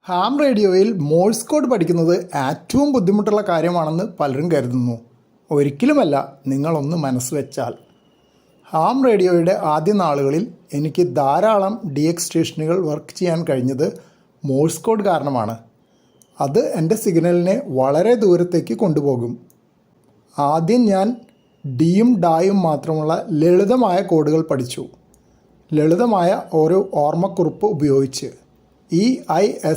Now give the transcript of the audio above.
Ham റേഡിയോയിൽ Morse code പഠിക്കുന്നത് ഏറ്റവും ബുദ്ധിമുട്ടുള്ള കാര്യമാണെന്ന് പലരും കരുതുന്നു. ഒരിക്കലുമല്ല. നിങ്ങളൊന്ന് മനസ്സ് വെച്ചാൽ. ഹാം റേഡിയോയുടെ ആദ്യ നാളുകളിൽ എനിക്ക് ധാരാളം DX സ്റ്റേഷനുകൾ വർക്ക് ചെയ്യാൻ കഴിഞ്ഞത് മോഴ്സ് കോഡ് കാരണമാണ്. അത് എൻ്റെ സിഗ്നലിനെ വളരെ ദൂരത്തേക്ക് കൊണ്ടുപോകും. ആദ്യം ഞാൻ ഡിയും ഡായും മാത്രമുള്ള ലളിതമായ കോഡുകൾ പഠിച്ചു. ലളിതമായ ഒരു ഓർമ്മക്കുറിപ്പ് ഉപയോഗിച്ച് EISHTMO